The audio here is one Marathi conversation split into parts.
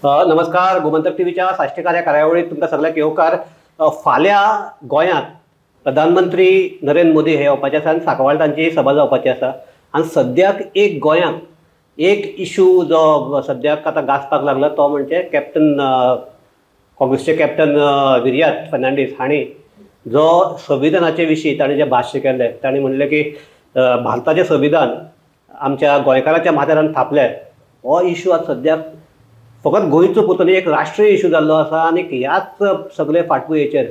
नमस्कार. गोमंतक टीव्हीच्या साश्टीकार कार्यावळीत तुमकां सगळ्यांक येवकार. फाल्यां गोंयांत प्रधानमंत्री नरेंद्र मोदी हे येवपाचे आसा आनी सांकवाळ तांची सभा जावपाची आसा. आनी सद्याक एक गोंयांत एक इशू जो सद्याक आतां गाजपाक लागला तो म्हणजे कॅप्टन काँग्रेसचे कॅप्टन विर्यात फर्नांडीस हांणी जो संविधानाचे विशीं ताणें जें भाश्य केल्लें ताणें म्हणलें की भारताचें संविधान आमच्या गोंयकारांच्या माथ्यार थापलें. हो इशू आज सद्याक फकत गोंयचो पुरतो न्ही, एक राष्ट्रीय इशू जाल्लो आसा. आनी ह्याच सगळे फाटभुंयेचेर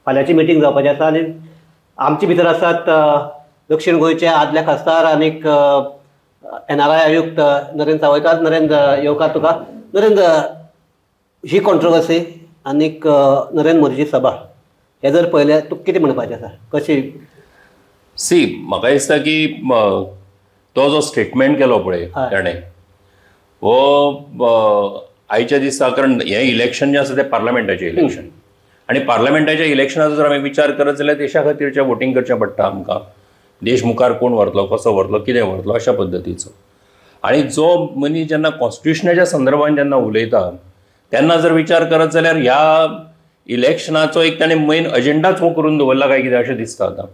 फाल्यांची मिटींग जावपाची आसा. आनी आमचे भितर आसात दक्षिण गोंयचे आदले खासदार आनीक NRI आयुक्त नरेंद्र सावयकार. नरेंद्र येवकार तुका. नरेंद्र, ही कॉन्ट्रोवर्सी आनीक नरेंद्र मोदीची सभा हे जर पळयलें तुका कितें म्हणपाचें आसा? कशी म्हाका दिसता की तो जो स्टेटमेंट केलो पळय ताणें हो आयच्या दिसा, कारण हें इलेक्शन जें आसा तें पार्लमेंटाचें इलेक्शन आनी पार्लमेंटाच्या इलेक्शनाचो जर आमी विचार करत जाल्यार देशा खातीरचें वोटींग करचें पडटा आमकां. देश मुखार कोण व्हरतलो, कसो व्हरतलो, कितें व्हरतलो अशा पद्दतीचो. आनी जो मनीस जेन्ना कॉन्स्टिट्युशनाच्या संदर्भान जेन्ना उलयता तेन्ना जर विचार करत जाल्यार ह्या इलेक्शनाचो एक ताणें मेन अजेंडाच हो करून दवरला काय कितें अशें दिसता आतां.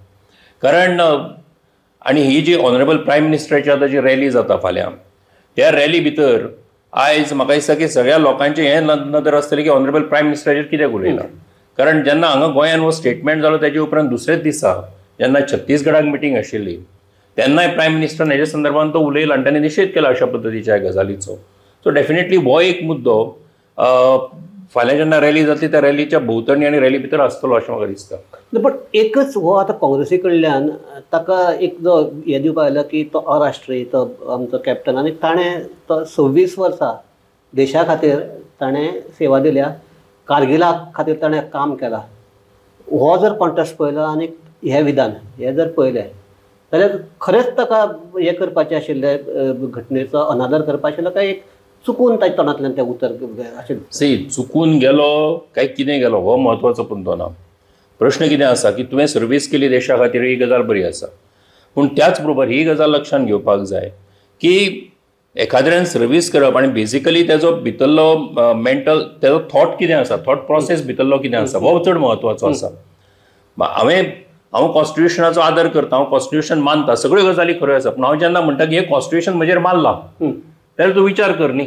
कारण आनी ही जी ऑनरेबल प्रायम मिनिस्टराची आतां जी रॅली जाता फाल्यां, त्या रॅली भितर आयज म्हाका दिसता की सगळ्या लोकांचें हें नदर आसतलें की ऑनरेबल प्रायम मिनिस्टराचेर कित्याक उलयला. कारण जेन्ना हांगा गोंयांत हो स्टेटमेंट जालो तेजे उपरांत दुसरेच दिसा जेन्ना छत्तीसगडाक मिटींग आशिल्ली तेन्नाय प्रायम मिनिस्टरान हेज्या संदर्भान तो उलयला आनी ताणें निशेध केला अशा पद्दतीच्या गजालीचो. सो डेफिनेटली हो एक मुद्दो फाल्यां जेन्ना रॅली जातली त्या रॅलीच्या भोंवतणी आनी रॅली भितर आसतलो अशें म्हाका दिसता. बट एकच हो आतां काँग्रेसी कडल्यान ताका एक जो हे दिवपाक आयला की तो अराष्ट्रीय तो आमचो कॅप्टन आनी ताणें तो 26 वर्सां देशा खातीर ताणें सेवा दिल्या. कारगिला खातीर ताणें काम केलां. हो जर कॉन्ट्रास्ट पळयलो आनी हें विधान हें जर पळयलें जाल्यार खरेंच ताका हें करपाचें आशिल्लें, घटनेचो अनादर करपाचें आशिल्लो काय एक चुकून ताच्या तोंडांतल्यान तें उतर आशिल्लें? चुकून गेलो काय कितें गेलो हो म्हत्वाचो मुद्दो ना. प्रश्न कितें आसा की तुवें सर्वीस केली देशा खातीर, ही गजाल बरी आसा. पूण त्याच बरोबर ही गजाल लक्षांत घेवपाक जाय की एखाद्यान सर्वीस करप आनी बेजिकली तेजो भितरलो मेंटल तेजो थॉट कितें आसा, थॉट प्रोसेस भितरलो कितें आसा हो चड म्हत्वाचो आसा. हांव कॉन्स्टिट्युशनाचो आदर करता, हांव कॉन्स्टिट्युशन मानता, सगळ्यो गजाली खऱ्यो आसा. पूण हांव जेन्ना म्हणटा की हें कॉन्स्टिट्युशन म्हजेर मारलां जाल्यार तूं विचार कर न्ही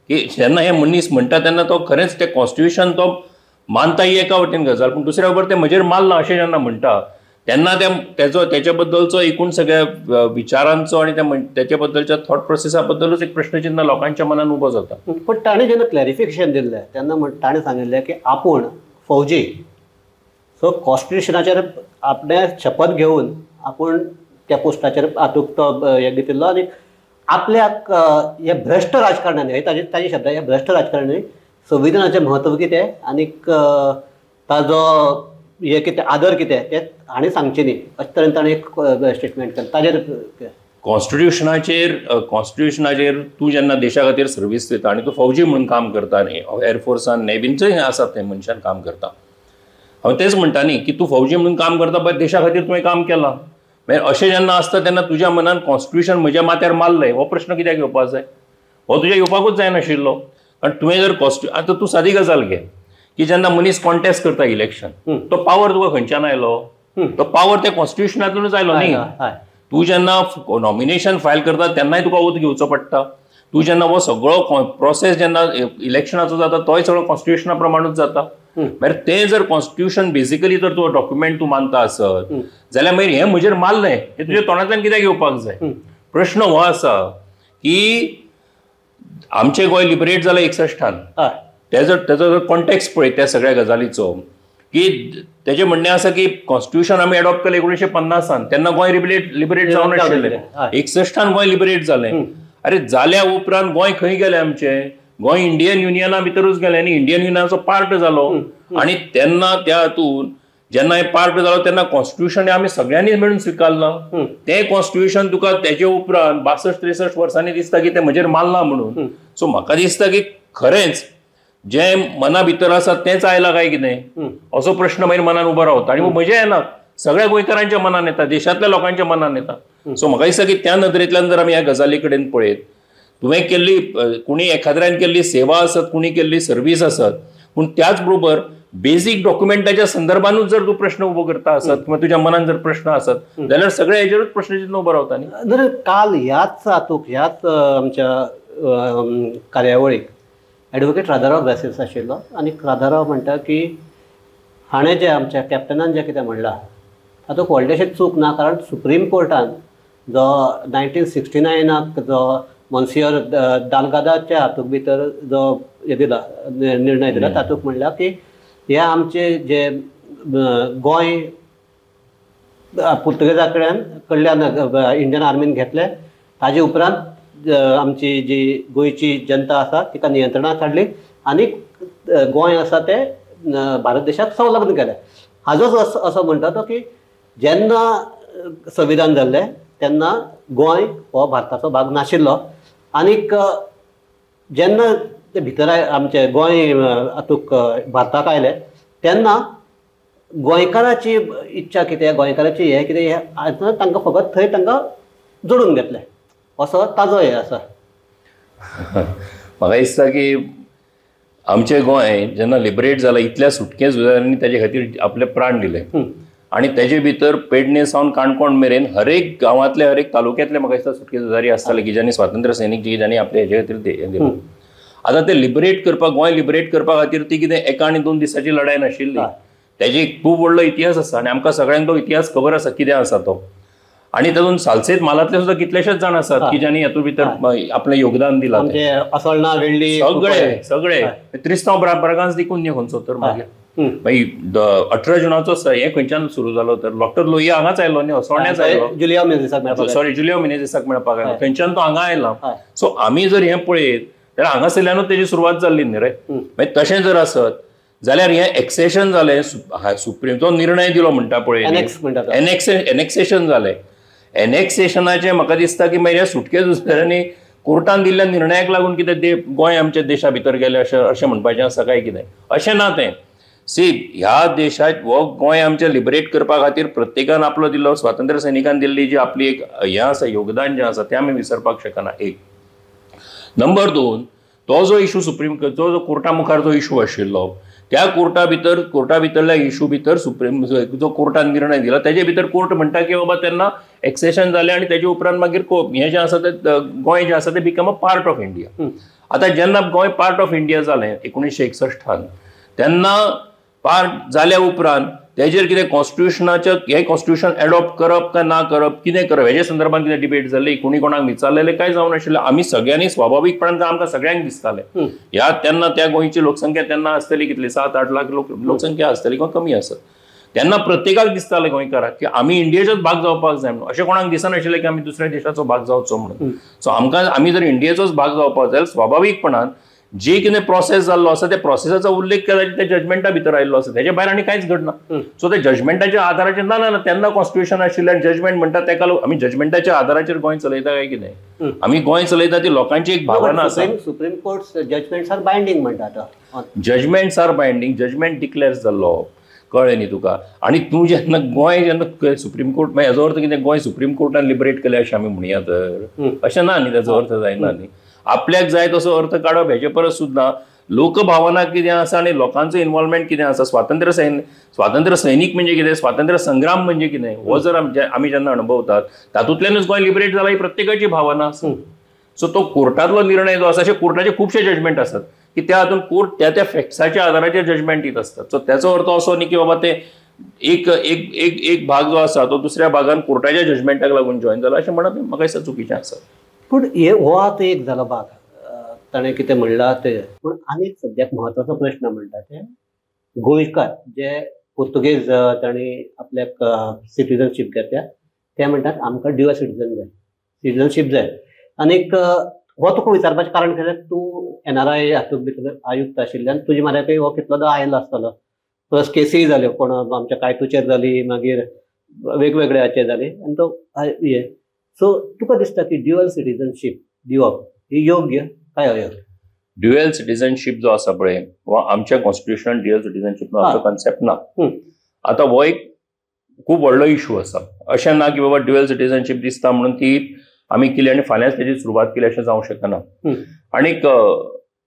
की जेन्ना हे मनीस म्हणटा तेन्ना तो खरेंच तें कॉन्स्टिट्युशन तो मानता ही एका वटेन गजाल, पूण दुसऱ्या बरोबर तें म्हजेर मारलां अशें जेन्ना म्हणटा तेन्ना तेच्या बद्दलचो एकूण सगळ्या विचारांचो आनी तेच्या बद्दलच्या थॉट प्रोसेसा बद्दलूच एक प्रश्नचिन्ह लोकांच्या मनान उबो जाता. पण ताणें जेन्ना क्लॅरिफिकेशन दिल्लें तेन्ना ताणें सांगिल्लें की आपूण फौजी, सो कॉन्स्टिट्युशनाचेर आपणें शपथ घेवन आपूण त्या पोस्टाचेर हातूंक तो हें घेतिल्लो आनी आपल्याक हे भ्रश्ट राजकारण्यांनी, हे ताजे शब्द, हे भ्रश्ट राजकारण्यांनी संविधानाचें म्हत्व कितें आनीक ताजो हे कितें आदर कितें तें हांणी सांगचें न्ही अशें तरेन ताणें एक स्टेटमेंट केलें. ताजेर कॉन्स्टिट्युशनाचेर तूं जेन्ना देशा खातीर सर्वीस दिता आनी तूं फौजी म्हणून काम करता न्ही, एअरफोर्सान नेव्हींचंय आसा तें मनशान काम करता, हांव तेच म्हणटा न्ही की तूं फौजी म्हणून काम करता पळय देशा खातीर तुवें काम केलां. मागीर अशें जेन्ना आसता तेन्ना तुज्या मनान कॉन्स्टिट्युशन म्हज्या माथ्यार मारलें हो प्रश्न कित्याक येवपाक जाय? हो तुज्या येवपाकूच जायनाशिल्लो. कारण तुवें जर आतां तूं सादी गजाल घे की जेन्ना मनीस कॉन्टेस्ट करता इलेक्शन, तो पावर तुका खंयच्यान आयलो? तो पावर त्या कॉन्स्टिट्युशनांतूनच आयलो न्ही. तूं जेन्ना नॉमिनेशन फायल करता तेन्नाय तुका ओथ घेवचो पडटा. तूं जेन्ना हो सगळो प्रोसेस जेन्ना इलेक्शनाचो जाता तोय सगळो कॉन्स्टिट्युशना प्रमाणूच जाता. मागीर तें जर कॉन्स्टिट्युशन बेजिकली जर तो डॉक्युमेंट तूं मानता आसत जाल्यार मागीर हें म्हजेर मारलें हें तुज्या तोंडांतल्यान कित्याक येवपाक जाय? प्रश्न हो आसा की आमचें गोंय लिबरेट जालें 61 तेजो जर कॉन्टेक्स्ट पळय त्या सगळ्या गजालीचो की तेजें म्हणणें आसा की कॉन्स्टिट्युशन आमी एडॉप्ट केलें 1950 तेन्ना गोंय लिबरेट जावन आशिल्लें. 61 गोंय लिबरेट जालें. अरे जाल्या उपरांत गोंय खंय गेलें आमचें? गोंय इंडियन युनियना भितरूच गेलें न्ही, इंडियन युनियनाचो पार्ट जालो. आनी तेन्ना त्या हातून जेन्ना हें पार्ट जालो तेन्ना कॉन्स्टिट्युशन आमी सगळ्यांनी मेळून स्विकारलां. तें कॉन्स्टिट्युशन तुका तेजे उपरांत 62-63 वर्सांनी दिसता की तें म्हजेर मारलां म्हणून. सो म्हाका दिसता की खरेंच जें मना भितर आसा तेंच आयलां काय कितें असो प्रश्न मागीर मनान उबो रावता. आनी म्हजें येना, सगळ्या गोंयकारांच्या मनान येता, देशांतल्या लोकांच्या मनान येता. सो म्हाका दिसता की त्या नदरेंतल्यान जर आमी ह्या गजाली कडेन पळयत तुवें केल्ली कोणी एखाद्यान केल्ली सेवा आसत, कोणी केल्ली सर्व्हिस आसत, पूण त्याच बरोबर बेसिक डॉक्युमेंटाच्या संदर्भानूच जर तू प्रश्न उबो करता आसत किंवा तुज्या मनात जर प्रश्न आसत जाल्यार सगळे हेजेरूच प्रश्न चिन्ह उबो रावता न्ही. जर काल ह्याच हातूंत ह्याच आमच्या कार्यावळीक ॲडव्होकेट राधाराव ग्रासेस आशिल्लो आनी राधाराव म्हणटा की हाणें जे आमच्या कॅप्टनान जें कितें म्हणलां तातूंत व्हडलेशें चूक ना, कारण सुप्रीम कोर्टान जो 1969 जो मोन्सियर दालगादाच्या हातूंत भितर जो हे दिला निर्णय दिला तातूंत म्हणला की हे आमचे जे गोंय पुर्तुगेजा कडल्यान इंडियन आर्मीन घेतले ताजे उपरांत आमची जी गोंयची जनता आसा तिका नियंत्रणांत हाडली आनी गोंय आसा ते भारत देशाक संलग्न केले. हाजोच असो म्हणटा तो की जेन्ना संविधान जाल्लें तेन्ना गोंय हो भारताचो भाग नाशिल्लो आनीक जेन्ना ते भितर आमचे गोंय हातूंत भारताक आयले तेन्ना गोंयकाराची इच्छा कितें, गोंयकाराची हें कितें हें तांकां फकत थंय तांकां जोडून घेतलें असो ताजो हें आसा. म्हाका दिसता की आमचें गोंय जेन्ना लिबरेट जालां इतल्या सुटके झुजाऱ्यांनी ताचे खातीर आपले प्राण दिले आनी तेजे भितर पेडणे सावन काणकोण मेरेन हर एक गांवांतले हर एक तालुक्यांतले म्हाका दिसता सुटके झुजारी आसताले की ज्यांनी स्वातंत्र्य सैनीक ज्यांनी आपले हेजे खातीर दिलें. आतां ते लिबरेट करपाक गोंय लिबरेट करपा खातीर ती कितें एका आनी 2 दिसाची लढाय नाशिल्ली. तेजे एक खूब व्हडलो इतिहास आसा आनी आमकां सगळ्यांक तो इतिहास खबर आसा कितें आसा तो. आनी तातूंत सालसेत मालांतले सुद्दां कितलेशेच जाण आसात की ज्यांनी हातूंत भितर आपलें योगदान दिलां. सगळे त्रिस्तांव ब्रागांज देखून न्ही खंयचो तर मागीर 18 जुनाचो हें खंयच्यान सुरू जालो तर डॉक्टर लोहिया हांगाच आयलो न्ही, सोण्याच आयलो, जुलियो मिनेझिसाक मेळपाक आयलो, थंयच्यान तो हांगा आयला. सो आमी जर हें पळयत जाल्यार हांगासरल्यानूच तेजी सुरवात जाल्ली न्ही रे. मागीर तशें जर आसत जाल्यार हें एक्सेशन जालें, सुप्रीम तो निर्णय दिलो म्हणटा पळय एनेक्सेशन जालें. एनेक्सेशनाचें म्हाका दिसता की मागीर ह्या सुटके झुजाऱ्यांनी कोर्टान दिल्ल्या निर्णयाक लागून कितें गोंय आमच्या देशा भितर गेलें अशें म्हणपाचें आसा काय कितें? अशें ना तें. ह्या देशात हो गोंय आमच्या लिबरेट करपा खातीर प्रत्येकान आपलो दिल्लो स्वातंत्र्य सैनिकान दिल्ली जी आपली एक हें आसा योगदान जें आसा तें आमी विसरपाक शकना. एक नंबर 2 तो जो इशू सुप्रीम जो कोर्टा मुखार जो इशू आशिल्लो त्या कोर्टा भितरल्या इशू भितर सुप्रीम जो कोर्टान निर्णय दिला तेजे भितर कोर्ट म्हणटा की बाबा तेन्ना एक्सेशन जालें आनी तेजे उपरांत मागीर हें जें आसा तें गोंय जें आसा तें become a part of India. आतां जेन्ना गोंय पार्ट ऑफ इंडिया जालें 1961 तेन्ना पार्ट जाल्या उपरांत तेजेर कितें कॉन्स्टिट्युशनाचें हें कॉन्स्टिट्युशन एडॉप्ट करप काय ना करप कितें करप हेजे संदर्भात कितें डिबेट जाल्ली, कोणी कोणाक विचारलेलें काय जावन आशिल्लें. आमी सगळ्यांनी स्वाभावीकपणान आमकां सगळ्यांक दिसतालें ह्या तेन्ना त्या गोंयची लोकसंख्या तेन्ना आसतली कितली 7-8 लाख लोकसंख्या आसतली किंवा कमी आसत. तेन्ना प्रत्येकाक दिसतालें गोंयकाराक की आमी इंडियेचोच भाग जावपाक जाय म्हणून. अशें कोणाक दिसनाशिल्लें की आमी दुसऱ्या देशाचो भाग जावचो म्हणून. सो आमी जर इंडियेचोच भाग जावपाक जाय स्वाभावीकपणान जे कितें प्रोसेस जाल्लो आसा त्या प्रोसेसाचो उल्लेख केला त्या जजमेंटा भितर आयिल्लो आसा, तेच्या भायर आनी कांयच घडना. सो त्या जजमेंटाच्या आधाराचेर ना तेन्ना कॉन्स्टिट्युशन आशिल्लें आनी जजमेंट म्हणटा तेका आमी जजमेंटाच्या आधाराचेर गोंय चलयता काय कितें? आमी गोंय चलयता ती लोकांची एक भावना आसा. Supreme court judgments are binding म्हणटा. Judgments are binding, judgment declare जाल्लो कळ्ळें न्ही तुका. आनी तूं जेन्ना गोंय जेन्ना सुप्रीम कोर्ट मागीर हेजो अर्थ कितें गोंय सुप्रीम कोर्टान लिबरेट केलें अशें आमी म्हणया तर अशें ना न्ही, तेजो अर्थ जायना न्ही. आपल्याक जाय तसो अर्थ काडप हेजे परस सुद्दां लोकभावना कितें आसा आनी लोकांचो इन्वॉल्वमेंट कितें आसा. स्वातंत्र्य सैनीक म्हणजे कितें, स्वातंत्र्य संग्राम म्हणजे कितें हो जर आमी जेन्ना अणभवतात तातूंतल्यानूच गोंय लिबरेट जाला ही प्रत्येकाची भावना आसा. सो तो कोर्टांतलो निर्णय जो आसा अशे कोर्टाचे खुबशे जजमेंट आसात की त्या हातूंत कोर्ट त्या फॅक्ट्साच्या आधाराचेर जजमेंट दित असतात. सो त्याचो अर्थ असो न्ही की बाबा ते एक भाग जो आसा तो दुसऱ्या भागान कोर्टाच्या जजमेंटाक लागून जॉईन जाला अशें म्हणप म्हाका दिसता चुकीचें आसा. पूण हो आतां एक जालो भाग ताणें कितें म्हणलां तें. पूण आनी एक सद्याक म्हत्वाचो प्रश्न म्हणटा ते गोंयकार जे पुर्तुगेज तांणी आपल्याक सिटीजनशीप घेतल्या ते म्हणटात आमकां ड्युअल सिटीजनशीप जाय. आनीक हो तुका विचारपाचें कारण कितें, तूं NRI हातूंत भितर आयुक्त आशिल्ल्यान तुजे म्हऱ्याकय हो कितलोदा आयलो आसतलो. प्लस केसीय जाल्यो कोण आमच्या कायतूचेर जाली, मागीर वेगवेगळे हाचेर जाली आनी तो हें. सो तुका दिसता की ड्युअल सिटीजनशीप दिवप ही योग्य काय अयोग्य? ड्युअल सिटीजनशीप जो आसा पळय हो आमच्या कॉन्स्टिट्युशनान ड्युअल सिटीजनशीप असो कॉन्सेप्ट ना. आतां हो एक खूब व्हडलो इशू आसा. अशें ना की बाबा ड्युअल सिटीजनशीप दिसता म्हणून ती आमी केली आणि फाल्यांच तेजी सुरवात केली अशें जावंक शकना. आनीक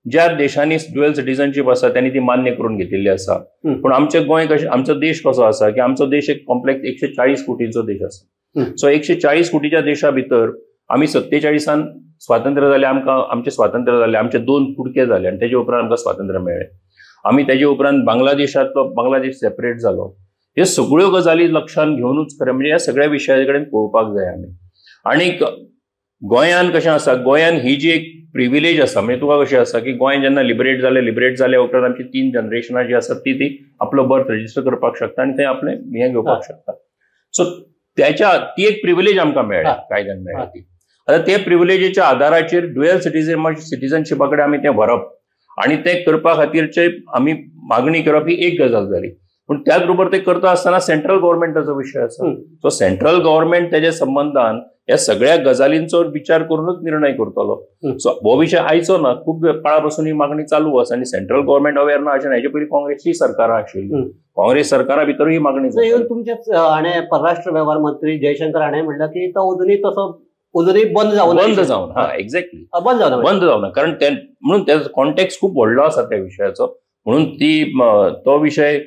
ज्या देशांनी ड्युअल सिटीजनशीप आसा त्यांनी ती मान्य करून घेतिल्ली आसा. पूण आमचे गोंय कशें, आमचो देश कसो आसा की आमचो देश एक कॉम्प्लेक्स 140 कोटींचो देश आसा. सो 140 कोटीच्या देशा भितर आमी 47 स्वातंत्र्य जाले, आमकां आमचें स्वातंत्र्य जालें, आमचे 2 कुडके जाले आनी तेजे उपरांत आमकां स्वातंत्र्य मेळ्ळें. आमी तेजे उपरांत बांगलादेश सेपरेट जालो. ह्यो सगळ्यो गजाली लक्षांत घेवनूच खरें म्हणजे ह्या सगळ्या विशया कडेन पळोवपाक जाय आमी. आनीक गोंयान कशें आसा, गोंयान ही जी एक प्रिविलेज आसा, म्हणजे तुका कशें आसा की गोंय जेन्ना लिबरेट जाले उपरांत आमची 3 जनरेशनां जी आसात ती आपलो बर्थ रजिस्टर करपाक शकता आनी थंय आपलें हें घेवपाक शकता. सो ती एक प्रिविलेज आमकां मेळ्ळ्या, कायद्यान मेळ्ळ्या ती. आतां ते प्रिविलेजीच्या आदाराचेर ड्युअल सिटीजनशिपा कडेन आमी तें व्हरप आनी तें करपा खातीरचे आमी मागणी करप ही एक गजाल जाली. पूण त्याच बरोबर ते करता आसतना सेंट्रल गव्हर्मेंटाचो विशय आसा. सो सेंट्रल गव्हर्मेंट तेजे संबंधान ह्या सगळ्या गजालींचो विचार करूनच निर्णय करतलो. सो हो विशय आयचो ना, खूब काळा पासून ही मागणी चालू आसा आनी सेंट्रल गव्हर्मेंट अवेर ना अशें ना. हेजे पयलीं काँग्रेसची सरकारां आशिल्ली, काँग्रेस सरकारा भितर ही मागणी जाली. तुमचेच हाणें परराष्ट्र वेव्हार मंत्री जयशंकर हाणें म्हणलां की तो अजूनय बंद जावन एक्झॅक्टली बंद जावना. कारण म्हणून त्याचो कॉन्टेक्स्ट खूप व्हडलो आसा त्या विशयाचो. म्हणून तो विशय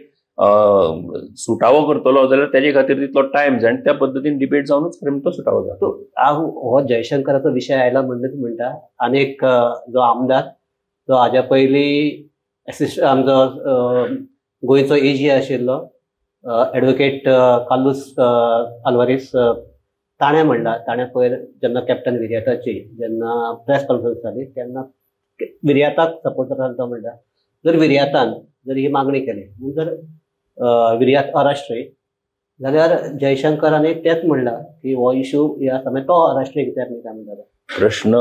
सुटावो करतलो जाल्यार तेजे खातीर तितलो टायम जाय आनी त्या पद्दतीन डिबेट जावनूच खरें तो सुटावो जाता. हो जयशंकराचो विशय आयला म्हणटा आनीक जो आमदार जो हाज्या पयलीं आमचो गोंयचो एजी आशिल्लो एडवोकेट कार्लोस आल्वारीस ताणें म्हणला, ताणें पयर जेन्ना कॅप्टन विर्याताची जेन्ना प्रेस कॉन्फरन्स जाली तेन्ना विर्याताक सपोर्ट करताना तो म्हणटा जर विर्यातान ही मागणी केली जर विर्यात अराष्ट्रीय जाल्यार जयशंकरांनी तेच म्हणला की हो इश्यू ह्या समय तो अराष्ट्रीय कित्याक न्ही काय म्हणटा. प्रश्न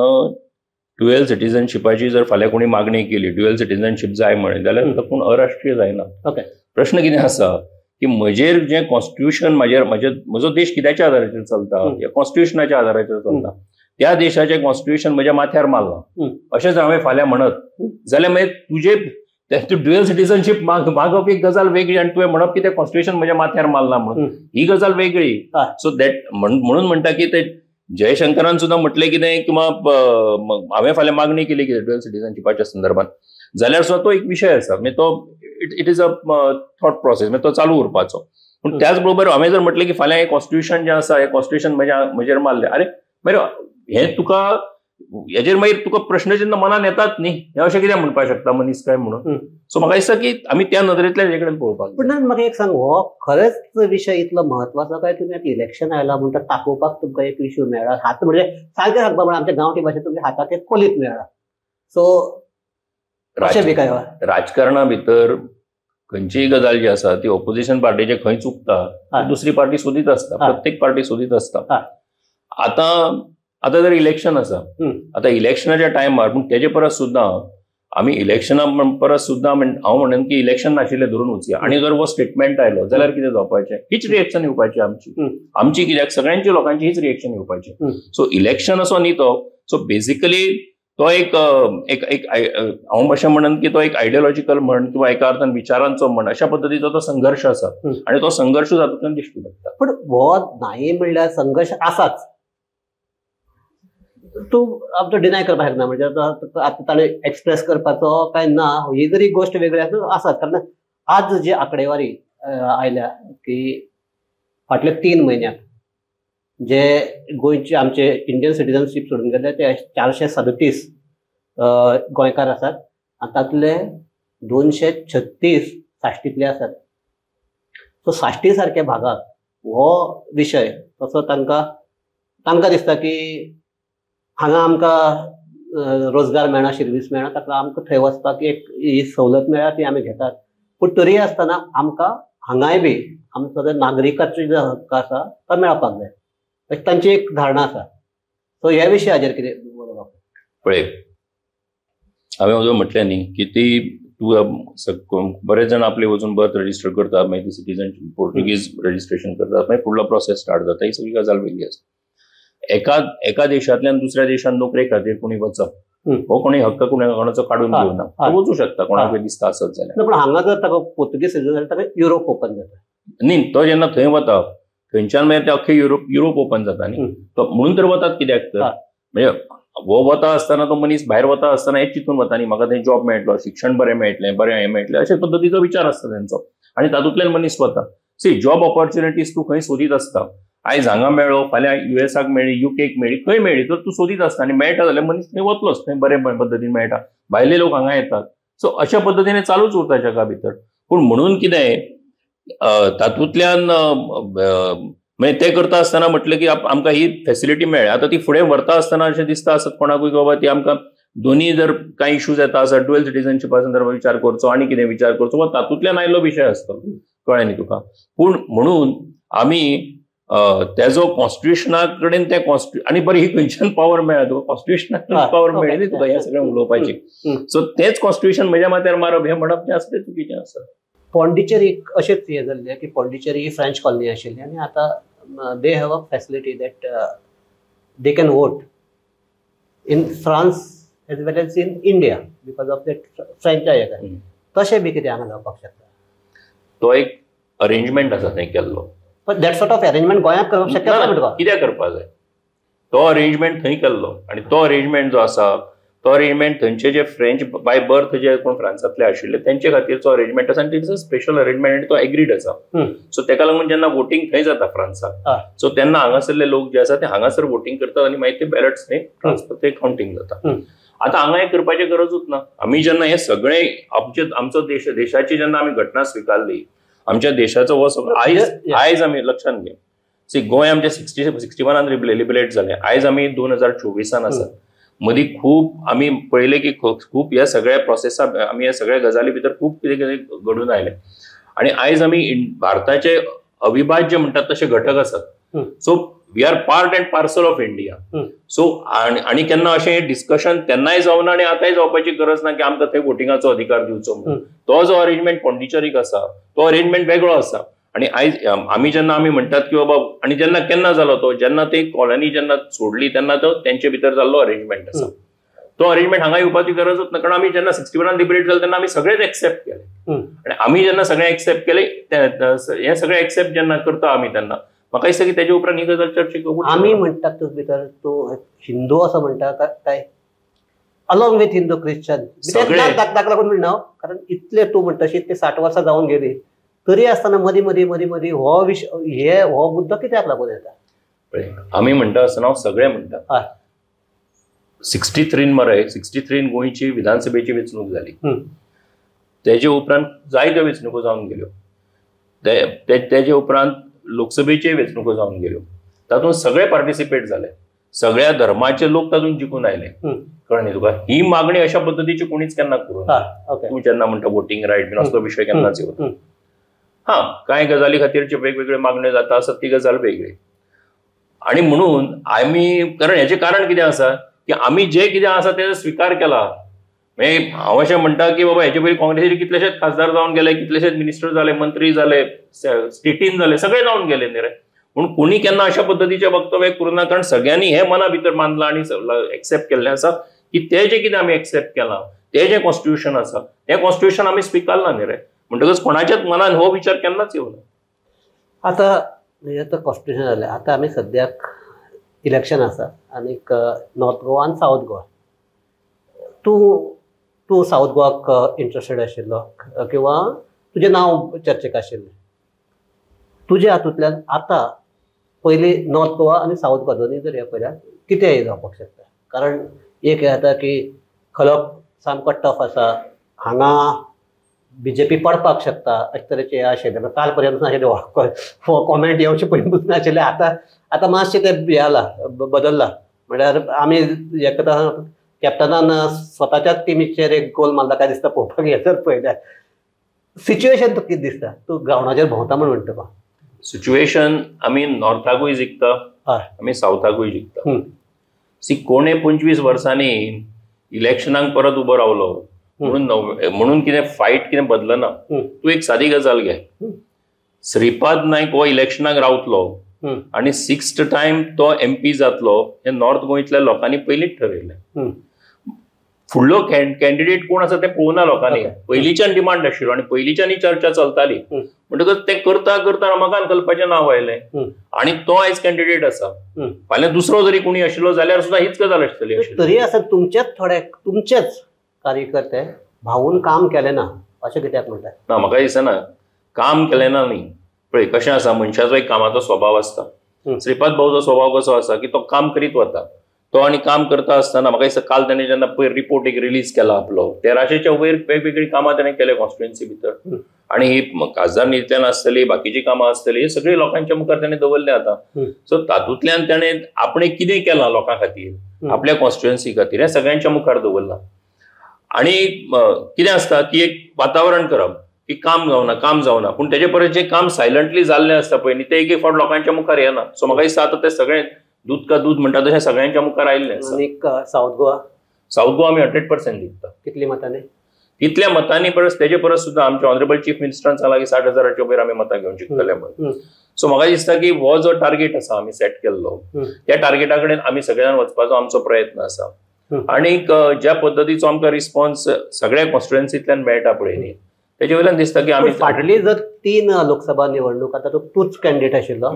ड्युअल सिटीजनशिपाची जर फाल्यां कोणी मागणी केली ड्युअल सिटीजनशीप जाय म्हणून जाल्यार तातूंत अराष्ट्रीय जायना. ओके. प्रश्न कितें आसा की म्हजेर जें कॉन्स्टिट्यूशन म्हजो देश कित्याच्या आदाराचेर चलता, या कॉन्स्टिट्यूशनाच्या आदाराचेर चलता, त्या देशाचें कॉन्स्टिट्यूशन म्हज्या माथ्यार मारलां अशें जर हांवें फाल्यां म्हणत जाल्यार मागीर तुजें ड्युअल सिटीजनशीप मागप एक गजाल वेगळी आनी तुवें म्हणप की तें कॉन्स्टिट्यूशन म्हज्या माथ्यार मारलां म्हणून ही गजाल वेगळी. सो दॅट म्हणून म्हणटा की ते जयशंकरान सुद्दां म्हटलें कितें किंवा हांवें फाल्यां मागणी केली कितें ड्युअल सिटीजनशिपाच्या संदर्भात जाल्यार सुद्दां तो एक विशय आसा. मागीर तो it is a thought process, मागीर तो चालू उरपाचो. पूण त्याच बरोबर हांवें जर म्हटलें की फाल्यां हें कॉन्स्टिट्यूशन जें आसा हें कॉन्स्टिट्यूशन म्हजेर मारलें, अरे मागीर हें तुका हेजेर मागीर तुका प्रश्न जेन्ना मनान येतात न्ही हें अशें कित्याक म्हणपाक शकता मनीस काय म्हणून. सो म्हाका दिसता की आमी त्या नदरेंतल्यान हेजे कडेन पळोवपाक. पूण म्हाका एक सांग, हो खरेंच विशय इतलो म्हत्वाचो काय तुमी आतां इलेक्शन आयला म्हणटा तापोवपाक तुमकां एक इश्यू मेळ्ळा, हात म्हणजे सारकें सांगपाक म्हणल्यार आमच्या गांवठी भाशेंत तुमच्या हाताक एक कोलीत मेळ्ळा. सो अशें बी काय राजकारणा भितर खंयचीय गजाल जी आसा ती ऑपोजिशन पार्टीचे खंय चुकता दुसरी पार्टी सोदीत आसता, प्रत्येक पार्टी सोदीत आसता. आतां जर इलेक्शन आसा, आतां इलेक्शनाच्या टायमार पूण तेजे परस सुद्दां आमी इलेक्शना परस सुद्दां हांव म्हणन की इलेक्शन नाशिल्लें धरून वचया आनी जर हो स्टेटमेंट आयलो जाल्यार कितें जावपाचें, हीच रिएक्शन येवपाची आमची कित्याक सगळ्यांच्या लोकांची हीच रिएक्शन येवपाची. सो इलेक्शन असो न्ही तो. सो बेसिकली तो एक हांव अशें म्हणन की तो एक आयडियोलॉजिकल म्हण किंवा एका अर्थान विचारांचो म्हण अशा पद्दतीचो तो संघर्श आसा आनी तो संघर्श तातूंतल्यान दिश्टी पडटा. पूण हो नाही म्हणल्यार संघर्श आसाच, तूं आमचो डिनाय करपाक शकना. म्हणजे आतां ताणें एक्सप्रेस करपाचो काय ना ही जरी गोष्ट वेगळी आसात. कारण आज जी आंकडेवारी आयल्या की फाटल्या 3 म्हयन्याक जे गोंयचे आमचे इंडियन सिटीजनशीप सोडून गेले ते 437 गोंयकार आसात आनी तातूंतले 236 साश्टींतले आसात. सो साश्टी सारक्या भागाक हो विशय तसो तांकां दिसता की हांगा आमकां रोजगार मेळना, सर्वीस मेळना, ताका आमकां थंय वचपाक एक ही सवलत मेळ्ळा ती आमी घेतात. पूण तरी आसतना आमकां हांगाय बी आमचो जो नागरिकाचो जो हक्क आसा तो मेळपाक जाय अशी तांची एक धारणा आसा. सो ह्या विशयाचेर कितें बरोवप? पळय, हांवें अजून म्हटलें न्ही की तूं बरेच जाण आपले वचून बर्थ रजिस्टर करतात, मागीर ती सिटीजनशीप पोर्तुगीज रजिस्ट्रेशन करतात, मागीर फुडलो प्रोसेस स्टार्ट जाता. ही सगळी गजाल वेगळी आसा. एका देशांतल्यान दुसऱ्या देशांत नोकरे खातीर कोणी वचप हो कोणी हक्क कोणाचो काडून घेवना, वचूं शकता कोणाक दिसता आसत जाल्यार. पूण हांगा जर ताका पोर्तुगीज सिटीजन जाल्यार ताका युरोप ओपन जाता न्ही. तो जेन्ना थंय वता थंयच्यान मागीर ते अख्खे युरोप ओपन जाता न्ही. तो म्हणून तर वतात कित्याक तर म्हणजे वो वता आसतना तो मनीस भायर वता आसतना हेच चिंतून वता न्ही म्हाका थंय जॉब मेळटलो, शिक्षण बरें मेळटलें, बरें हें मेळटलें अशे पद्दतीचो विचार आसता तेंचो आनी तातूंतल्यान मनीस वता. सी जॉब ऑपॉर्च्युनिटीज तूं खंय सोदीत आसता. आयज हांगा मेळ्ळो, फाल्यां युएसाक मेळ्ळी, युकेक मेळ्ळी, खंय मेळ्ळी तर तूं सोदीत आसता आनी मेळटा जाल्यार मनीस थंय वतलोच, थंय बरे पद्दतीन मेळटा. भायले लोक हांगा येतात. सो अशा पद्दतीन चालूच उरता जगा भितर. पूण म्हणून कितें तातूंतल्यान म्हणजे ते करता आसतना म्हटलें की आमकां ही फॅसिलिटी मेळ्ळ्या. आतां ती फुडें व्हरता आसतना अशें दिसता आसत कोणाकूय बाबा ती आमकां दोन्ही जर कांय इश्यूज येता आसत, ड्युअल सिटीजनशिपा संदर्भात विचार करचो, आनी कितें विचार करचो, वा तातूंतल्यान आयिल्लो विशय आसतलो, कळ्ळें न्ही तुका. पूण म्हणून आमी तेजो कॉन्स्टिट्युशना कडेन ते आनी बरी ही खंयच्यान पावर मेळ्ळा तुका, कॉन्स्टिट्युशनाक पावर मेळ्ळी न्ही तुका हें सगळें उलोवपाची. सो तेच कॉन्स्टिट्युशन म्हज्या माथ्यार मारप हें म्हणप जें आसा तें चुकीचें आसा. पॉंडिचेरीक अशेंच हें जाल्लें की पॉंडिचेरी ही फ्रेंच कॉलनी आशिल्ली आनी आतां they have a facility that they can vote in France as well as in India because of that फ्रेंचा हेका. तशें बी कितें हांगा जावपाक शकता? तो एक अरेंजमेंट आसा थंय केल्लो. पण दॅट सॉर्ट ऑफ अरेंजमेंट गोंयांत करप शक्य ना म्हणटा. कित्याक करपा जाय? तो अरेंजमेंट थंय केल्लो आनी तो अरेंजमेंट जो आसा तो अरेंजमेंट थंयचे जे फ्रेंच बाय बर्थ जे कोण फ्रांसांतले आशिल्ले तेंचे खातीरचो अरेंजमेंट आसा आनी इट्स अ स्पेशल अरेंजमेंट आनी तो एग्रीड आसा. सो तेका लागून जेन्ना वोटिंग थंय जाता फ्रांसाक, सो तेन्ना हांगासरले लोक जे आसा ते हांगासर वोटिंग करतात आनी मागीर ते बॅलट्स थंय ट्रान्सफर ते काउंटिंग जाता. आतां हांगा हें करपाची गरजूच ना. आमी जेन्ना हे सगळे आमचो देशाची जेन्ना आमी घटना स्विकारली, आमच्या देशाचो हो सगळो आयज आमी लक्षांत घे. सी गोंय आमचे 61 लिबरेट जालें. आयज आमी 2024 आसा. मदीं खूब आमी पळयलें की खूब ह्या सगळ्या प्रोसेसाक आमी ह्या सगळ्या गजाली भितर खूब कितें कितें घडून आयलें आनी आयज आमी भारताचे अविभाज्य म्हणटात तशे घटक आसात. So we are part and parcel of India. So आनी केन्ना अशें डिस्कशन तेन्नाय जावना आनी आतांय जावपाची गरज ना की आमकां थंय वोटिंगाचो अधिकार दिवचो म्हणून. तो जो अरेंजमेंट पॉंडिचेरीक आसा तो अरेंजमेंट वेगळो आसा. आनी आयज आमी जेन्ना आमी म्हणटात की बाबा आनी जेन्ना केन्ना जालो तो जेन्ना ती कॉलनी जेन्ना सोडली तेन्ना तो तेंचे भितर जाल्लो अरेंजमेंट आसा. तो अरेंजमेंट हांगा येवपाची गरजूच ना. कारण आमी जेन्ना 61 लिबरेट जाले तेन्ना आमी सगळेच एक्सेप्ट केले आनी आमी जेन्ना सगळें एक्सेप्ट केले हे सगळें एक्सेप्ट जेन्ना करता आमी तेन्ना म्हाका दिसता की तेजे उपरांत ही गजाल चर्चेक आमी म्हणटात तुजे भितर तूं हिंदू असो म्हणटा काय अलॉंग विथ हिंदू क्रिश्चन ताका लागून म्हणना. कारण इतले तूं म्हणटा तशी ते 60 वर्सां जावन गेली तरी आसतना मदीं मदीं मदीं मदीं हो विशय हो मुद्दो कित्याक लागून येता? आमी म्हणटा आसतना हांव सगळें म्हणटा 63 गोंयची विधानसभेची वेंचणूक जाली. तेजे उपरांत जायत्यो वेंचणुको जावन गेल्यो. तेजे उपरांत लोकसभेचे वेंचणुको जावन गेल्यो. तातूंत सगळे पार्टिसिपेट जाले. सगळ्या धर्माचे लोक तातूंत जिखून आयले. कळ्ळें न्ही तुका. ही मागणी अशा पद्दतीची कोणीच केन्ना करूं ना. तूं जेन्ना म्हणटा वोटींग रायट बीन असलो विशय केन्नाच येवना. कांय गजाली खातीरचे वेगवेगळे मागण्यो जाता आसत ती गजाल वेगळी. आनी म्हणून आमी कारण हेजें कारण कितें आसा की आमी जे कितें आसा तेजो स्विकार केला. मागीर हांव अशें म्हणटा की बाबा हेचे पयलीं काँग्रेसीचे कितलेशेच खासदार जावन गेले, कितलेशेच मिनिस्टर जाले, मंत्री जाले, स्टेटीन जाले, सगळे जावन गेले न्ही रे. पूण कोणी केन्ना अशा पद्दतीचे वक्तव्य करूना. कारण सगळ्यांनी हे मना भितर मानलां आनी एक्सेप्ट केल्लें आसा की ते जे कितें आमी एक्सेप्ट केलां ते जे कॉन्स्टिट्युशन आसा तें कॉन्स्टिट्युशन आमी स्विकारलां न्ही रे. म्हणटकच कोणाच्याच मनान हो विचार केन्नाच येवना. आतां कॉन्स्टिट्युशन जालें. आतां आमी सद्याक इलेक्शन आसा आनीक नॉर्थ गोवा आनी सावथ गोवा. तूं सावथ गोवाक इंट्रस्टेड आशिल्लो किंवा तुजें नांव चर्चेक आशिल्लें. तुज्या हातूंतल्यान आतां पयलीं नॉर्थ गोवा आनी सावथ गोवा दोनूय जर हे पळयल्यार कितें जावपाक शकता? कारण एक हें जाता की खलप सामको टफ आसा. हांगा बीजेपी पडपाक शकता अशे तरेचे हे आशिल्ले. काल पर्यंत नाशिल्ले कॉमेंट येवचे पयलीं नाशिल्ले. आतां मातशें तें हें जाला बदल्ला. म्हळ्यार आमी हें करता कॅप्टनान स्वताच्याच टिमीचेर एक गोल मारला काय दिसता पळोवपाक हें जर पळयल्यार. सिच्युएशन तुका कितें दिसता? तूं ग्रावंडाचेर भोंवता म्हण म्हणटा तुका. सिच्युएशन आमी नॉर्थाकूय जिखता आमी सावथाकूय जिखता. सी कोणे 25 वर्सांनी इलेक्शनाक परत उबो रावलो म्हणून कितें फायट कितें बदलना. तूं एक सादी गजाल घे. श्रीपाद नायक हो इलेक्शनाक रावतलो आनी 6th टायम तो MP जातलो हें नॉर्थ गोंयतल्या लोकांनी पयलींच ठरयलें. फुडलो कॅन्डिडेट कोण आसा ते पळोवना लोकांनी. पयलींच्यान डिमांड आशिल्लो आनी पयलींच्यान ही चर्चा चलताली. म्हणटकच ते करता करता रमाकांत कल्पाचें नांव आयलें आनी तो आयज कॅन्डिडेट आसा. फाल्यां दुसरो जरी कोणी आशिल्लो जाल्यार सुद्दां हीच गजाल आसतली. तरी आसा तुमचेच कार्यकर्ते भावून काम केलें ना अशें कित्याक म्हणटात? ना, म्हाका दिसना काम केलें ना न्ही. पळय कशें आसा, मनशाचो एक कामाचो स्वभाव आसता. श्रीपाद भाऊचो स्वभाव कसो आसा की तो काम करीत वता. तो आनी काम करता आसतना म्हाका दिसता काल ताणें जेन्ना पयर रिपोर्ट एक रिलीज केला आपलो 1300च्या वयर वेगवेगळी कामां ताणें केले कॉन्स्टिट्युएन्सी भितर. आनी ही खासदार नीतीन आसतली, बाकीची कामां आसतली, ही सगळी लोकांच्या मुखार ताणें दवरले आतां. सो तातूंतल्यान ताणें आपणें कितें केलां लोकां खातीर, आपल्या कॉन्स्टिट्युएन्सी खातीर, हें सगळ्यांच्या मुखार दवरलां. आनी कितें आसता की एक वातावरण करप की काम जावना पूण तेजे परस जें काम सायलंटली जाल्लें आसता पळय न्ही, तें एक फावट लोकांच्या मुखार येना. सो म्हाका दिसता आतां तें सगळें दूध का दूध म्हणटा तशें सगळ्यांच्या मुखार आयिल्लें आसा. आनी साऊथ गोवा आमी 100% जिखता. कितली मतांनी? तितल्या मतांनी परस तेजे परस सुद्दां आमच्या ऑनरेबल चीफ मिनिस्टरान सांगलां की 60,000च्या वयर आमी मतां घेवन जिखतले म्हणून. सो म्हाका दिसता की हो जो टार्गेट आसा आमी सेट केल्लो, त्या टार्गेटा कडेन आमी सगळ्यांनी वचपाचो आमचो प्रयत्न आसा. आनीक ज्या पद्दतीचो आमकां रिस्पॉन्स सगळ्या कॉन्स्टिट्युएन्सींतल्यान मेळटा पळय न्ही, तेजे वयल्यान दिसता की आमी फाटली जर 3 लोकसभा निवडणूक आतां तूच कॅन्डिडेट आशिल्लो,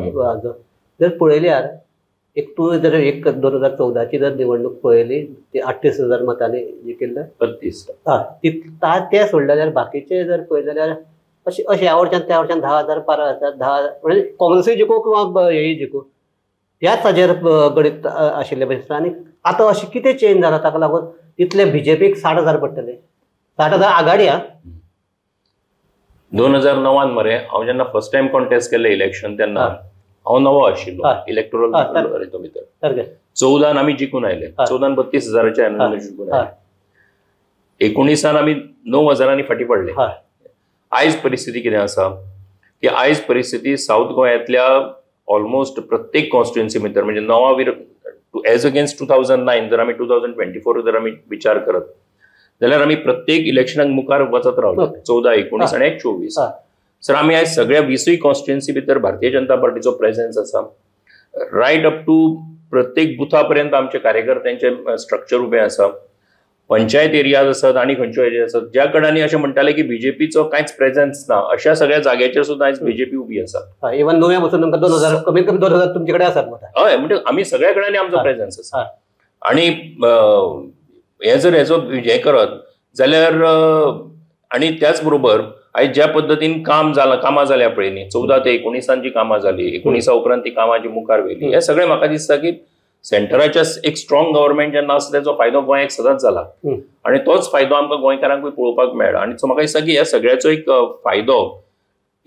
जर पळयल्यार एक तूं जर 2014ची जर निवडणूक पळयली ती 38,000 मतांनी जिखिल्लो. 32. ते सोडले जाल्यार बाकीचे जर पळयले जाल्यार अशें ह्या वटच्यान त्या वटच्यान 10,000 12,000 10,000 म्हणजे काँग्रेसूय जिखो किंवा हेय जिखो ह्याच हाजेर गणीत आशिल्ले दिसता. आनी आतां अशें कितें चेंज जाला ताका लागून तितले बीजेपीक 60,000 पडटले? 60,000 आघाडी हा. 2009 मरे हांव जेन्ना फर्स्ट टायम कॉन्टेस्ट केल्लें इलेक्शन तेन्ना हांव नवो आशिल्लो इलेक्टोरल भितर. 14 आमी जिखून आयले. 14 32,000च्या एनर्जी जिखून आयले. 19 आमी 9,000 फाटी पडले. आयज परिस्थिती कितें आसा की आयज परिस्थिती साऊथ गोंयांतल्या ऑलमोस्ट प्रत्येक कॉन्स्टिट्युएन्सी भितर म्हणजे नवा एज अगेन्स्ट 2009 जर आमी 2024 जर आमी विचार करत जाल्यार आमी प्रत्येक इलेक्शनाक मुखार वचत रावले. 14, 19 आनी 24. सर आमी आयज सगळ्या 20 कॉन्स्टिट्युएन्सी भितर भारतीय जनता पार्टीचो प्रेझेन्स आसा. रायट अप टू प्रत्येक बुथा पर्यंत आमचे कार्यकर्त्यांचे स्ट्रक्चर उबें आसा. पंचायत एरियाज आसात आनी खंयच्यो एरिया आसात ज्या कडांनी अशें म्हणटाले की बीजेपीचो कांयच प्रेझेन्स ना, अशा सगळ्या जाग्याचेर सुद्दां आयज बीजेपी उबी आसा. इवन नुव्या पासून तुमकां 2,000 कमीत कमी 2,000 तुमचे कडेन आसात मतां. हय, म्हणजे आमी सगळ्या कडांनी आमचो प्रेझेन्स आसा. आनी हे जर हेजो हें करत जाल्यार आनी त्याच बरोबर आयज ज्या पद्दतीन कामां जाल्या पळय न्ही, 14 ते 19 जी कामां जाली, 19 उपरांत ती कामां जी मुखार व्हेली, हे सगळें म्हाका दिसता की सेंटराच्या एक स्ट्रॉंग गव्हर्नमेंट जेन्ना आसा तेजो फायदो गोंयाक सदांच जाला आनी तोच फायदो आमकां गोंयकारांकूय पळोवपाक मेळ्ळा. आनी सो म्हाका दिसता की ह्या सगळ्याचो एक फायदो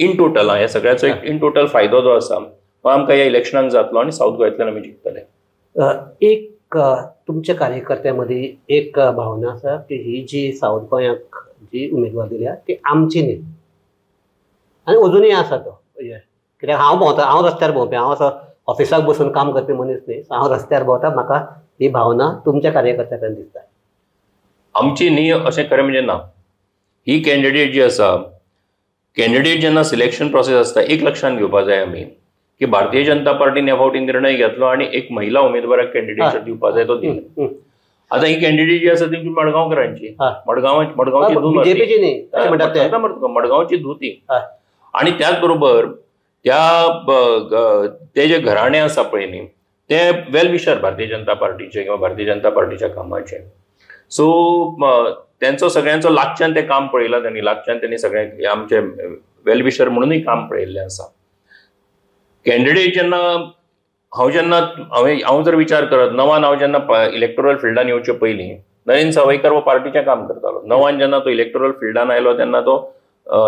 इन टोटल ह्या सगळ्याचो एक इन टोटल फायदो जो आसा तो आमकां ह्या इलेक्शनाक जातलो आनी साऊथ गोंयांतल्यान आमी जिखतले. एक तुमच्या कार्यकर्त्यां मदीं एक भावना आसा की ही जी साऊथ गोंयाक जी उमेदवार दिल्या ती आमची न्ही, आनी अजुनूय आसा तो. कित्याक हांव रस्त्यार भोंवपी, हांव असो ऑफिसाक बसून काम करपी मनीस न्ही, हांव रस्त्यार भोंवता. म्हाका ही भावना तुमच्या कार्यकर्त्यां दिसता. आमची न्ही अशें खरें म्हणजे ना. ही कॅन्डिडेट जी आसा, कॅन्डिडेट जेन्ना सिलेक्शन प्रोसेस आसता एक लक्षांत घेवपाक जाय आमी की भारतीय जनता पार्टीन ह्या फावटी निर्णय घेतलो आनी एक महिला उमेदवाराक कॅन्डिडेट दिवपाक जाय तो दिलो. आतां ही कॅन्डिडेट जी आसा ती मडगांवकारांची, मडगांवची धूव, मडगांवची धूव ती. आनी त्याच बरोबर ते जे घराणे आसा पळय न्ही ते वेल विशर भारतीय जनता पार्टीचे किंवा भारतीय जनता पार्टीच्या कामाचे. सो त्यांचो सगळ्यांचो लागच्यान ते काम पळयलां त्यांनी, लागच्यान त्यांनी सगळे आमचे वेल विशर म्हणूनय काम पळयल्लें आसा. कॅन्डिडेट जेन्ना हांव जर विचार करत नवान हांव जेन्ना इलेक्टोरल फिल्डान येवचे पयलीं नरेंद्र सावयकर हो पार्टीचें काम करतालो. नवान जेन्ना तो इलेक्टोरल फिल्डान आयलो तेन्ना तो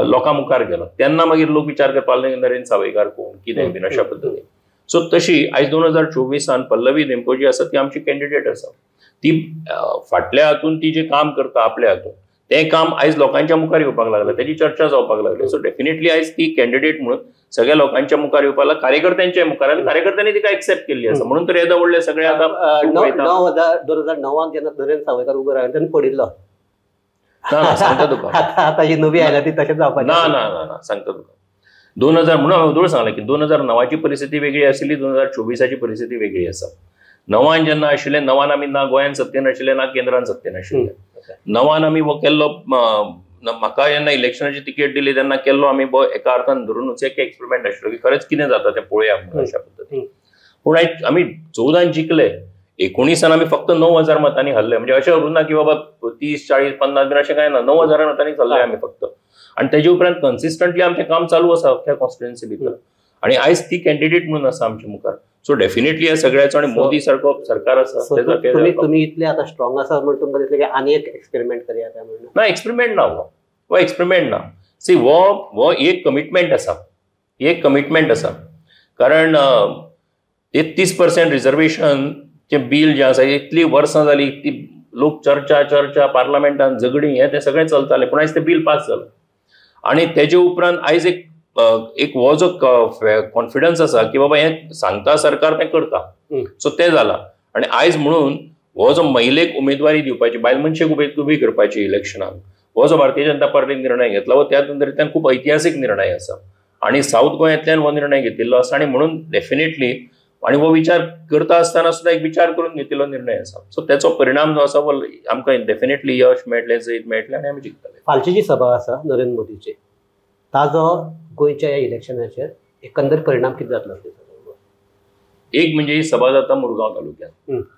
लोकां मुखार गेलो. तेन्ना मागीर लोक विचार करपाक लागले नरेंद्र सावयकार कोण कितें बीन अशा पद्दतीन. सो तशी आयज 2024 पल्लवी धेंपो जी आसा ती आमची कॅन्डिडेट आसा. ती फाटल्या हातून ती जे काम करता आपल्या हातून तें काम आयज लोकांच्या मुखार येवपाक लागलें, तेजी चर्चा जावपाक लागली. सो डेफिनेटली आयज ती कॅन्डिडेट म्हणून सगळ्या लोकांच्या मुखार येवपाक लागला, कार्यकर्त्यांच्या मुखार आनी कार्यकर्त्यांनी तिका एक्सेप्ट केल्ली आसा. म्हणून तर येदा व्हडले सगळे आतां 2009 जेन्ना नरेंद्र सावयकर उबो रावलो तेन्ना पडिल्लो. सांगता तुका आतां जी नवी आयल्या ती तशें जावपाक ना सांगता तुका 2000 म्हणून हांवें सांगलें की 2009ची परिस्थिती वेगळी आशिल्ली, 2024ची परिस्थिती वेगळी आसा. 9 जेन्ना आशिल्ले 9 आमी ना गोंयान सत्तेन आशिल्ले ना केंद्रान सत्तेन आशिल्ले. 9 आमी वो केल्लो म्हाका जेन्ना इलेक्शनाची तिकेट दिली तेन्ना केल्लो आमी एका अर्थान धरूनच एक एक्सपेरिमेंट आशिल्लो की खरेंच कितें जाता तें पळोवया म्हणून अशा पद्दतीन. पूण आयज आमी 14 जिखले, 19 आमी फक्त 9,000 मतांनी हरले. म्हणजे अशें करूं ना की बाबा 30, 40, 50 बीन अशें कांय ना, 9,000 मतांनी हरले आमी फक्त. आणि तेजे उपरांत कन्सिस्टंटली आमचें काम चालू आसा त्या कॉन्स्टिट्युएन्सी भितर. आणि आयज ती कॅन्डिडेट म्हणून आसा आमच्या मुखार. सो डेफिनेटली ह्या सगळ्याचो आणि मोदी सारको सरकार आसा. तुम्ही इतले आता स्ट्रॉंग आसा म्हणून तुमकां दिसलें की आनी एक एक्सपेरिमेंट करया काय म्हणून? ना, एक्सपेरिमेंट ना वो एक्सपेरिमेंट ना. सी वो एक कमिटमेंट आसा, एक कमिटमेंट आसा. कारण 33% रिजर्वेशन चे बिल जे आसा इतली वर्सां जाली, इतली लोक चर्चा पार्लमेंटान झगडी हे ते सगळें चलताले. पूण आयज ते बिल पास जालें आणि तेजे उपरांत आयज एक हो जो कॉन्फिडन्स आसा की बाबा हें सांगता सरकार तें करता. सो तें जालां. आणि आयज म्हणून हो जो महिलेक उमेदवारी दिवपाची, बायल मनशेक उबी करपाची इलेक्शनाक, हो जो भारतीय जनता पार्टीन निर्णय घेतला हो त्या नदरेंतल्यान खूब ऐतिहासीक निर्णय आसा. आणि साऊथ गोंयांतल्यान हो निर्णय घेतिल्लो आसा. आणि म्हणून डेफिनेटली आणि वो विचार करता आसतना सुद्धा एक विचार करून घेतिल्लो निर्णय आसा. सो त्याचो परिणाम जो आसा वो आमकां डेफिनेटली यश मेळटलें, जैत मेळटलें आणि आमी जिखतले. फालची जी सभा आसा नरेंद्र मोदीची, ताजो गोंयच्या ह्या इलेक्शनाचेर एकंदर परिणाम कितें जातलो? एक म्हणजे ही सभा जाता मुरगांव तालुक्यात.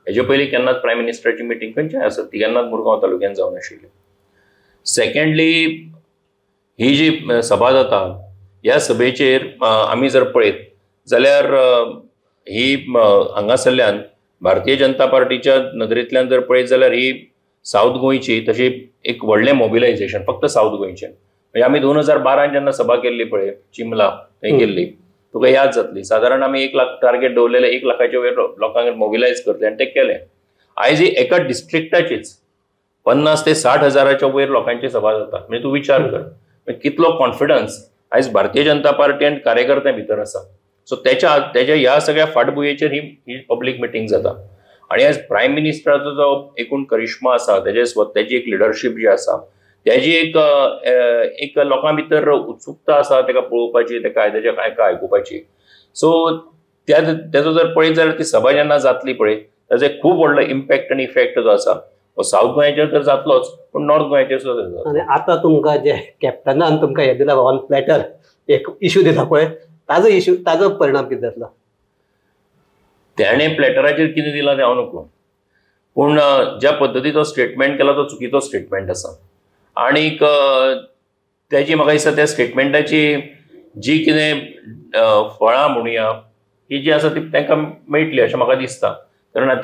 हेजे पयलीं केन्नाच प्रायम मिनिस्टराची मिटींग खंयच्याय आसत ती केन्नाच मुरगांव तालुक्यात जावन आशिल्ली. सेकंडली ही जी सभा जाता ह्या सभेचेर आमी जर पळयत जाल्यार ही हांगासरल्यान भारतीय जनता पार्टीच्या नदरेंतल्यान जर पळयत जाल्यार ही साऊथ गोंयची तशी एक व्हडलें मोबिलायझेशन फक्त साऊथ गोंयचें. म्हणजे आमी 2012 जेन्ना सभा केल्ली पळय चिमला थंय केल्ली, तुका याद जातली. सादारण आमी 1 लाख टार्गेट दवरलेले, 1 लाखाच्या वयर लोकांक मोबिलायज करतले आणि ते केलें. आयज ही एका डिस्ट्रिक्टाचीच 50 ते 60 हजाराच्या वयर लोकांची सभा जाता. म्हणजे तूं विचार कर कितलो कॉन्फिडन्स आयज भारतीय जनता पार्टी आनी कार्यकर्त्यां भितर आसा. सो तेच्या ह्या सगळ्या फाटभुंयेचेर ही पब्लीक मिटींग जाता. आणि आयज प्रायम मिनिस्टराचो जो एकूण करिश्मा आसा, तेजी एक लिडरशीप जी आसा, त्याची एक लोकां भितर उत्सुकता आसा तेका पळोवपाची, तेजें काय आयकुपाची. सो तेजो जर पळयत जाल्यार ती सभा जेन्ना जातली पळय ताजो एक खूब व्हडलो इम्पॅक्ट आनी इफेक्ट जो आसा तो साऊथ गोंयाचेर तर जातलोच, पूण नॉर्थ गोंयाचेर सुद्दां जातलो. आनी आतां तुमकां जे कॅप्टनान तुमकां हे दिला ऑन प्लॅटर एक इश्यू दिला पळय, ताजो परिणाम कितें जातलो? त्याने प्लॅटराचेर कितें दिलां तें हांव नकळो, पूण ज्या पद्दतीचो स्टेटमेंट केला तो चुकीचो स्टेटमेंट आसा. आनीक त्याची म्हाका दिसता त्या स्टेटमेंटाची जी कितें फळां म्हणुया ही जी आसा ती तांकां मेळटली अशें म्हाका दिसता. कारण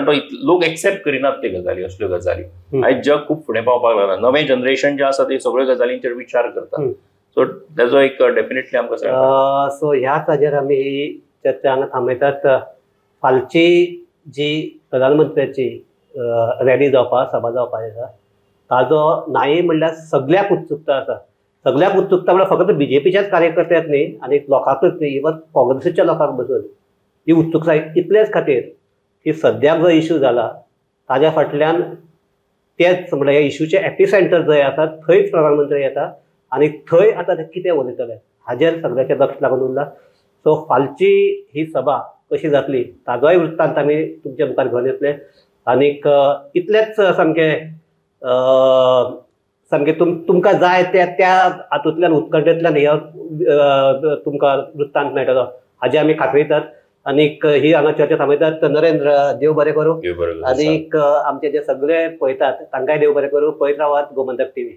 तो लोक एक्सेप्ट करिनात ते गजाली, असल्यो गजाली. आयज जग खूब फुडें पावपाक लागला. नवें जनरेशन जें आसा ते सगळ्यो गजालींचेर विचार करता. सो ताजो एक डेफिनेटली आमकां सो ह्याच हाजेर आमी ही चर्चा हांगा थांबयतात. फालची जी प्रधानमंत्र्याची रॅली जावपा सभा जावपाची आसा ताजो नाही म्हणल्यार सगळ्याक उत्सुकता आसा. सगळ्याक उत्सुकता म्हणल्यार फक्त बीजेपीच्याच कार्यकर्त्याक न्ही आनी लोकांकूच न्ही, इवन काँग्रेसीच्या लोकांक बसून ही उत्सुकता इतलेच खातीर की सद्याक जो इश्यू जाला ताज्या फाटल्यान तेच म्हणल्यार ह्या इश्यूचे एपिसेंटर जंय आसा थंयच प्रधानमंत्री येता आनी थंय आतां ते कितें उलयतले हाजेर सगळ्याचें लक्ष लागून उरलां. सो फालची ही सभा कशी जातली ताजोय वृत्तांत आमी तुमच्या मुखार घेवन येतले. आनीक इतलेंच सामकें तुमकां जाय त्या हातूंतल्यान उत्कंठेंतल्यान हे तुमकां वृत्तांत मेळटलो हाजी आमी खात्रीतात. आनीक ही हांगा चर्चा थांबयतात. नरेंद्र, देव बरें करूं. आनीक आमचे जे सगळे पळयतात तांकांय देव बरें करूं. पळयत रावात गोमंतक TV.